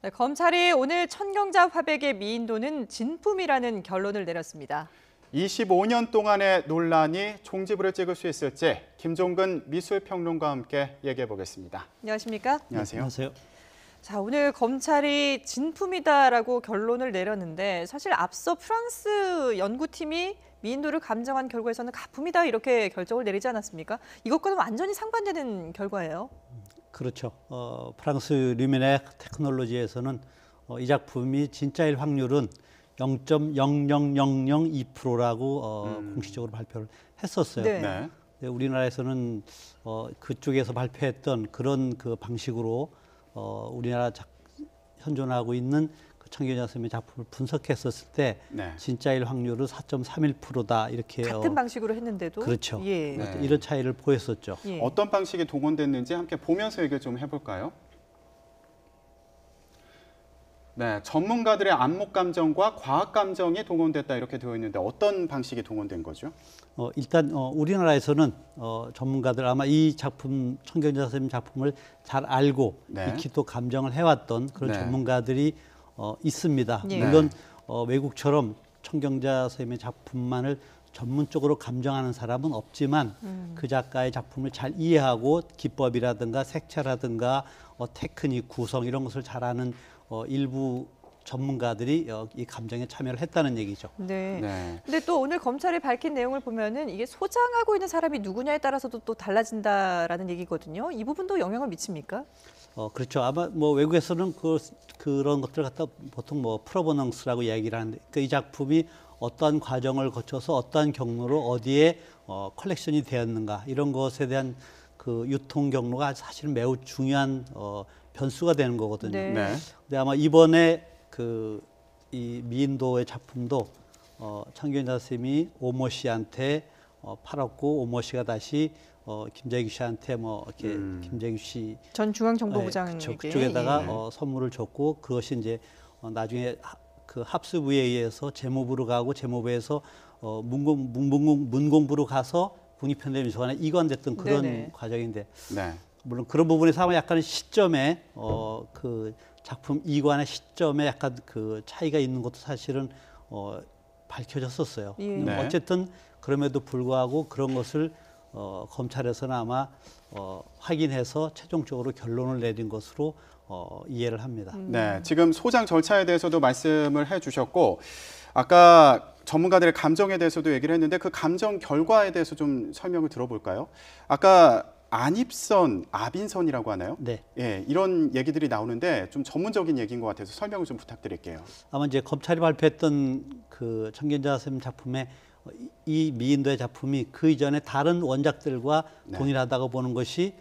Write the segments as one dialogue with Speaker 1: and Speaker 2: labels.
Speaker 1: 네, 검찰이 오늘 천경자 화백의 미인도는 진품이라는 결론을 내렸습니다.
Speaker 2: 25년 동안의 논란이 종지부를 찍을 수 있을지 김종근 미술평론가와 함께 얘기해 보겠습니다.
Speaker 1: 안녕하십니까?
Speaker 2: 안녕하세요.
Speaker 3: 안녕하세요.
Speaker 1: 자, 오늘 검찰이 진품이다라고 결론을 내렸는데 사실 앞서 프랑스 연구팀이 미인도를 감정한 결과에서는 가품이다 이렇게 결정을 내리지 않았습니까? 이것과는 완전히 상반되는 결과예요.
Speaker 3: 그렇죠. 프랑스 류미넥 테크놀로지에서는 이 작품이 진짜일 확률은 0.00002%라고 공식적으로 발표를 했었어요.
Speaker 1: 네.
Speaker 2: 네.
Speaker 3: 우리나라에서는 그쪽에서 발표했던 그런 그 방식으로 우리나라 현존하고 있는 그 청경자 선생님의 작품을 분석했었을 때
Speaker 2: 네.
Speaker 3: 진짜일 확률은 4.31%다 이렇게
Speaker 1: 같은 방식으로 했는데도
Speaker 3: 그렇죠.
Speaker 1: 예.
Speaker 2: 네.
Speaker 3: 이런 차이를 보였었죠.
Speaker 1: 예.
Speaker 2: 어떤 방식이 동원됐는지 함께 보면서 얘기를 좀 해볼까요? 네, 전문가들의 안목 감정과 과학 감정이 동원됐다 이렇게 되어 있는데 어떤 방식이 동원된 거죠?
Speaker 3: 일단 우리나라에서는 전문가들 아마 이 작품 청경자 선생님 작품을 잘 알고
Speaker 2: 네.
Speaker 3: 익히 또 감정을 해왔던 그런
Speaker 2: 네.
Speaker 3: 전문가들이 있습니다.
Speaker 1: 예.
Speaker 3: 물론 외국처럼 청경자 선생님의 작품만을 전문적으로 감정하는 사람은 없지만 그 작가의 작품을 잘 이해하고 기법이라든가 색채라든가 테크닉 구성 이런 것을 잘 아는 일부 전문가들이 이 감정에 참여를 했다는 얘기죠.
Speaker 1: 네.
Speaker 2: 네.
Speaker 1: 근데 또 오늘 검찰이 밝힌 내용을 보면은 이게 소장하고 있는 사람이 누구냐에 따라서도 또 달라진다라는 얘기거든요. 이 부분도 영향을 미칩니까?
Speaker 3: 그렇죠. 아마 뭐 외국에서는 그런 것들을 갖다 보통 뭐 프로버넌스라고 이야기를 하는데 이 작품이 어떠한 과정을 거쳐서 어떠한 경로로 어디에 컬렉션이 되었는가 이런 것에 대한 그 유통 경로가 사실은 매우 중요한 변수가 되는 거거든요.
Speaker 1: 네.
Speaker 2: 네.
Speaker 3: 근데 아마 이번에 이 미인도의 작품도 청경자 선생님이 오모 씨한테 팔았고 오모 씨가 다시 김재규 씨한테 뭐 이렇게 김재규 씨
Speaker 1: 전 중앙정보부장에게
Speaker 3: 그쵸, 그쪽에다가
Speaker 1: 예.
Speaker 3: 선물을 줬고 그것이 이제 나중에 그 합수부에 의해서 재무부로 가고 재무부에서 문공부로 가서 국립현대미술관에 이관됐던 그런
Speaker 1: 네네.
Speaker 3: 과정인데
Speaker 2: 네.
Speaker 3: 물론 그런 부분에서 아마 약간 시점에 그 작품 이관의 시점에 약간 그 차이가 있는 것도 사실은 밝혀졌었어요.
Speaker 1: 예.
Speaker 3: 근데
Speaker 2: 네.
Speaker 3: 어쨌든 그럼에도 불구하고 그런 것을 검찰에서는 아마 확인해서 최종적으로 결론을 내린 것으로 이해를 합니다.
Speaker 2: 네, 지금 소장 절차에 대해서도 말씀을 해주셨고 아까 전문가들의 감정에 대해서도 얘기를 했는데 그 감정 결과에 대해서 좀 설명을 들어볼까요? 아까 안입선, 아빈선이라고 하나요?
Speaker 3: 네.
Speaker 2: 예, 이런 얘기들이 나오는데 좀 전문적인 얘기인 것 같아서 설명을 좀 부탁드릴게요.
Speaker 3: 아마 이제 검찰이 발표했던 그 청경자 선생님 작품에 이 미인도의 작품이 그 이전에 다른 원작들과
Speaker 2: 네.
Speaker 3: 동일하다고 보는 것이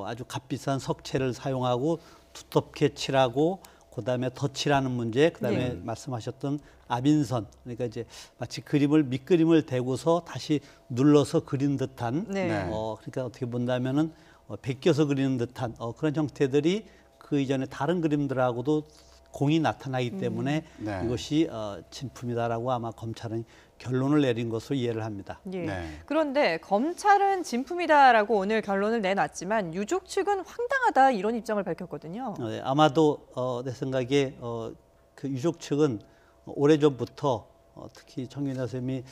Speaker 3: 아주 값비싼 석체를 사용하고 두텁게 칠하고 그다음에 덧칠하는 문제, 그다음에
Speaker 1: 네.
Speaker 3: 말씀하셨던 아빈선, 그러니까 이제 마치 밑그림을 대고서 다시 눌러서 그린 듯한,
Speaker 1: 네.
Speaker 2: 네.
Speaker 3: 그러니까 어떻게 본다면은 베껴서 그리는 듯한 그런 형태들이 그 이전에 다른 그림들하고도 공이 나타나기 때문에
Speaker 2: 네.
Speaker 3: 이것이 진품이다라고 아마 검찰은 결론을 내린 것으로 이해를 합니다.
Speaker 1: 예.
Speaker 2: 네.
Speaker 1: 그런데 검찰은 진품이다라고 오늘 결론을 내놨지만 유족 측은 황당하다 이런 입장을 밝혔거든요.
Speaker 3: 네, 아마도 내 생각에 그 유족 측은 오래전부터 특히 청경자 선생님이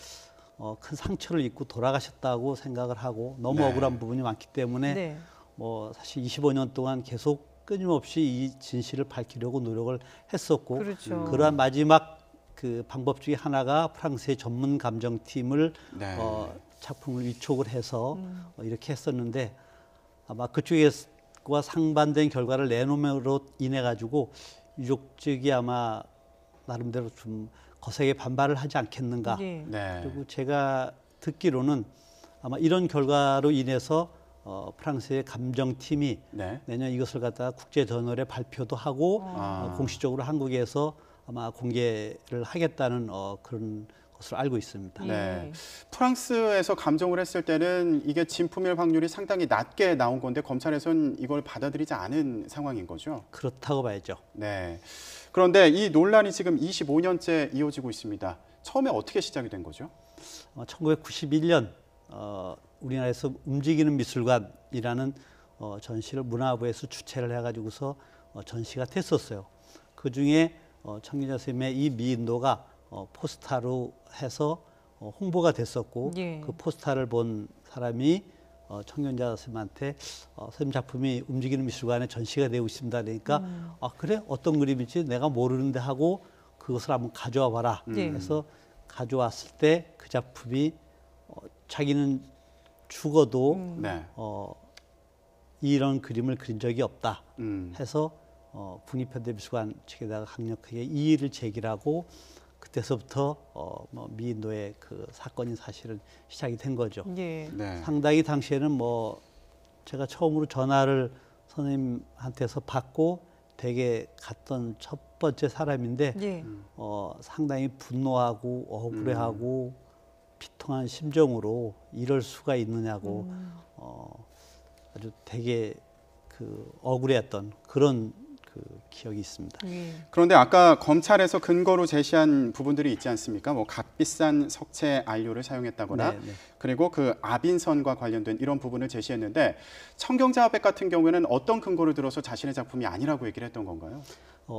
Speaker 3: 큰 상처를 입고 돌아가셨다고 생각을 하고 너무
Speaker 2: 네.
Speaker 3: 억울한 부분이 많기 때문에
Speaker 1: 네.
Speaker 3: 뭐 사실 25년 동안 계속 끊임없이 이 진실을 밝히려고 노력을 했었고
Speaker 1: 그렇죠.
Speaker 3: 그러한 마지막 그 방법 중에 하나가 프랑스의 전문 감정팀을
Speaker 2: 네.
Speaker 3: 작품을 위촉을 해서 이렇게 했었는데 아마 그쪽과 상반된 결과를 내놓음으로 인해 가지고 유족 측이 아마 나름대로 좀 거세게 반발을 하지 않겠는가.
Speaker 1: 예.
Speaker 2: 네.
Speaker 3: 그리고 제가 듣기로는 아마 이런 결과로 인해서 프랑스의 감정팀이
Speaker 2: 네.
Speaker 3: 내년 이것을 갖다가 국제 저널에 발표도 하고
Speaker 2: 아.
Speaker 3: 공식적으로 한국에서 아마 공개를 하겠다는 그런 것을 알고 있습니다.
Speaker 1: 예.
Speaker 2: 네. 프랑스에서 감정을 했을 때는 이게 진품일 확률이 상당히 낮게 나온 건데 검찰에서는 이걸 받아들이지 않은 상황인 거죠.
Speaker 3: 그렇다고 봐야죠.
Speaker 2: 네. 그런데 이 논란이 지금 25년째 이어지고 있습니다. 처음에 어떻게 시작이 된 거죠?
Speaker 3: 1991년 우리나라에서 움직이는 미술관이라는 전시를 문화부에서 주최를 해가지고서 전시가 됐었어요. 그 중에 청균자 선생님의 이 미인도가 포스타로 해서 홍보가 됐었고
Speaker 1: 예.
Speaker 3: 그 포스타를 본 사람이 청균자 선생님한테 선생님 작품이 움직이는 미술관에 전시가 되고 있습니다. 그러니까 아 그래 어떤 그림인지 내가 모르는데 하고 그것을 한번 가져와 봐라.
Speaker 1: 예.
Speaker 3: 그래서 가져왔을 때 그 작품이 자기는 죽어도
Speaker 2: 네.
Speaker 3: 이런 그림을 그린 적이 없다 해서 국립현대미술관 측에다가 강력하게 이의를 제기하고 그때서부터 뭐 미인도의 그 사건이 사실은 시작이 된 거죠.
Speaker 1: 예.
Speaker 2: 네.
Speaker 3: 상당히 당시에는 뭐 제가 처음으로 전화를 선생님한테서 받고 댁에 갔던 첫 번째 사람인데
Speaker 1: 예.
Speaker 3: 상당히 분노하고 억울해하고 비통한 심정으로 이럴 수가 있느냐고 아주 되게 그 억울해했던 그런 그 기억이 있습니다.
Speaker 1: 예.
Speaker 2: 그런데 아까 검찰에서 근거로 제시한 부분들이 있지 않습니까? 뭐 값비싼 석체 안료를 사용했다거나
Speaker 3: 네, 네.
Speaker 2: 그리고 그 아빈선과 관련된 이런 부분을 제시했는데 청경자화백 같은 경우에는 어떤 근거를 들어서 자신의 작품이 아니라고 얘기를 했던 건가요?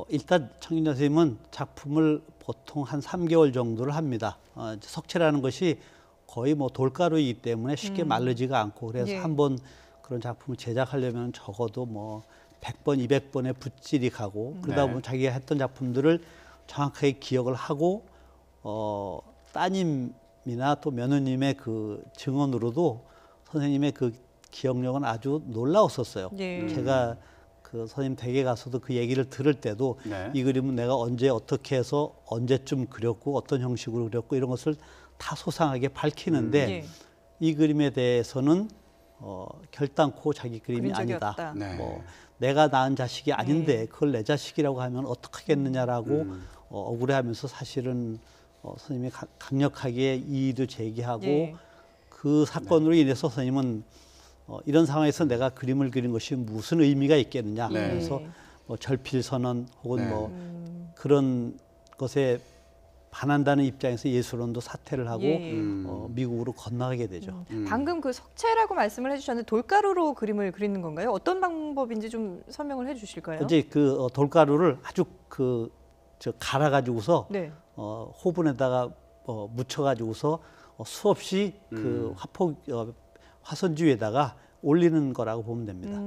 Speaker 3: 일단 청균자 선생님은 작품을 보통 한 3개월 정도를 합니다. 석체라는 것이 거의 뭐 돌가루이기 때문에 쉽게 마르지가 않고 그래서
Speaker 1: 예.
Speaker 3: 한번 그런 작품을 제작하려면 적어도 뭐 100번, 200번의 붓질이 가고 그러다
Speaker 2: 네.
Speaker 3: 보면 자기가 했던 작품들을 정확하게 기억을 하고 따님이나 또 며느님의 그 증언으로도 선생님의 그 기억력은 아주 놀라웠었어요.
Speaker 1: 예.
Speaker 3: 제가 그 선생님 댁에 가서도 그 얘기를 들을 때도
Speaker 2: 네.
Speaker 3: 이 그림은 내가 언제 어떻게 해서 언제쯤 그렸고 어떤 형식으로 그렸고 이런 것을 다 소상하게 밝히는데
Speaker 1: 예.
Speaker 3: 이 그림에 대해서는 결단코 자기 그림이
Speaker 1: 그린 적이
Speaker 3: 아니다.
Speaker 1: 없다.
Speaker 2: 네.
Speaker 3: 뭐 내가 낳은 자식이 아닌데 그걸 내 자식이라고 하면 어떡하겠느냐라고 억울해하면서 사실은 선생님이 강력하게 이의도 제기하고
Speaker 1: 예.
Speaker 3: 그 사건으로 인해서 선생님은 이런 상황에서 내가 그림을 그린 것이 무슨 의미가 있겠느냐.
Speaker 2: 네.
Speaker 3: 그래서 뭐 절필선언 혹은
Speaker 2: 네.
Speaker 3: 뭐 그런 것에 반한다는 입장에서 예술원도 사퇴를 하고
Speaker 1: 예.
Speaker 3: 미국으로 건너가게 되죠.
Speaker 1: 방금 그 석체라고 말씀을 해주셨는데 돌가루로 그림을 그리는 건가요? 어떤 방법인지 좀 설명을 해주실까요?
Speaker 3: 이제 그 돌가루를 아주 갈아가지고서
Speaker 1: 네.
Speaker 3: 호분에다가 묻혀가지고서 수없이 그 화선지 위에다가 올리는 거라고 보면 됩니다.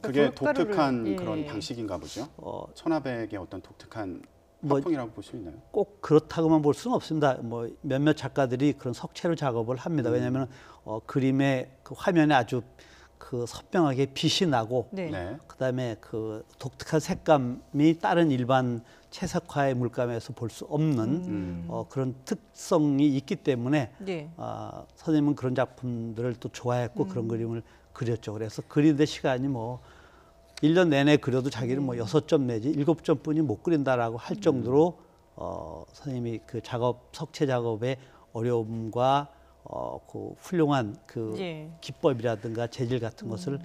Speaker 2: 그게
Speaker 1: 그러니까 돌가루를,
Speaker 2: 독특한
Speaker 1: 예.
Speaker 2: 그런 방식인가 보죠. 천하백의 어떤 독특한
Speaker 3: 뭐
Speaker 2: 화풍이라고 볼 수 있나요?
Speaker 3: 꼭 그렇다고만 볼 수는 없습니다. 뭐 몇몇 작가들이 그런 석체로 작업을 합니다. 왜냐하면 그림의 그 화면에 아주 그 선명하게 빛이 나고
Speaker 1: 네.
Speaker 2: 네.
Speaker 3: 그다음에 그 독특한 색감이 다른 일반 채석화의 물감에서 볼 수 없는 그런 특성이 있기 때문에
Speaker 1: 예.
Speaker 3: 선생님은 그런 작품들을 또 좋아했고 그런 그림을 그렸죠. 그래서 그리는데 시간이 뭐 1년 내내 그려도 자기는 뭐 6점 내지 7점뿐이 못 그린다라고 할 정도로 선생님이 그 석체 작업의 어려움과 그 훌륭한 그
Speaker 1: 예.
Speaker 3: 기법이라든가 재질 같은 것을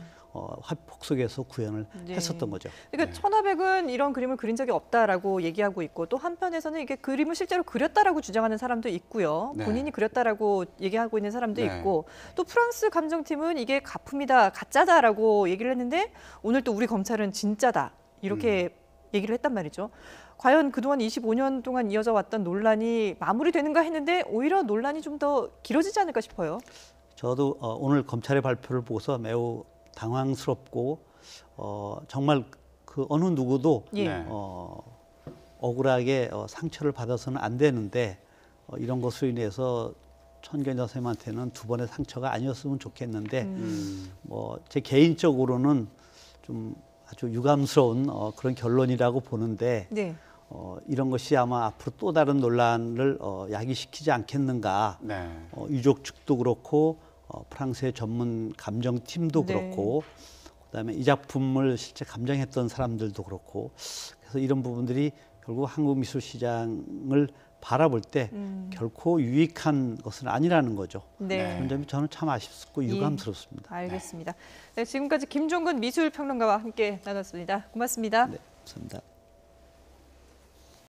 Speaker 3: 화폭 속에서 구현을
Speaker 1: 예.
Speaker 3: 했었던 거죠.
Speaker 1: 그러니까 천하백은 이런 그림을 그린 적이 없다라고 얘기하고 있고 또 한편에서는 이게 그림을 실제로 그렸다라고 주장하는 사람도 있고요.
Speaker 2: 네.
Speaker 1: 본인이 그렸다라고 얘기하고 있는 사람도
Speaker 2: 네.
Speaker 1: 있고 또 프랑스 감정팀은 이게 가품이다, 가짜다라고 얘기를 했는데 오늘 또 우리 검찰은 진짜다 이렇게 얘기를 했단 말이죠. 과연 그동안 25년 동안 이어져 왔던 논란이 마무리되는가 했는데 오히려 논란이 좀 더 길어지지 않을까 싶어요.
Speaker 3: 저도 오늘 검찰의 발표를 보고서 매우 당황스럽고 정말 그 어느 누구도
Speaker 1: 예.
Speaker 2: 네.
Speaker 3: 억울하게 상처를 받아서는 안 되는데 이런 것으로 인해서 천경자 선생님한테는 두 번의 상처가 아니었으면 좋겠는데 뭐 제 개인적으로는 좀 아주 유감스러운 그런 결론이라고 보는데
Speaker 1: 네.
Speaker 3: 이런 것이 아마 앞으로 또 다른 논란을 야기시키지 않겠는가.
Speaker 2: 네.
Speaker 3: 유족 측도 그렇고 프랑스의 전문 감정팀도
Speaker 1: 네.
Speaker 3: 그렇고 그다음에 이 작품을 실제 감정했던 사람들도 그렇고 그래서 이런 부분들이 결국 한국 미술 시장을 바라볼 때 결코 유익한 것은 아니라는 거죠.
Speaker 1: 네.
Speaker 3: 그런 점이 저는 참 아쉽고 유감스럽습니다.
Speaker 1: 알겠습니다. 네, 지금까지 김종근 미술평론가와 함께 나눴습니다. 고맙습니다.
Speaker 3: 네, 감사합니다.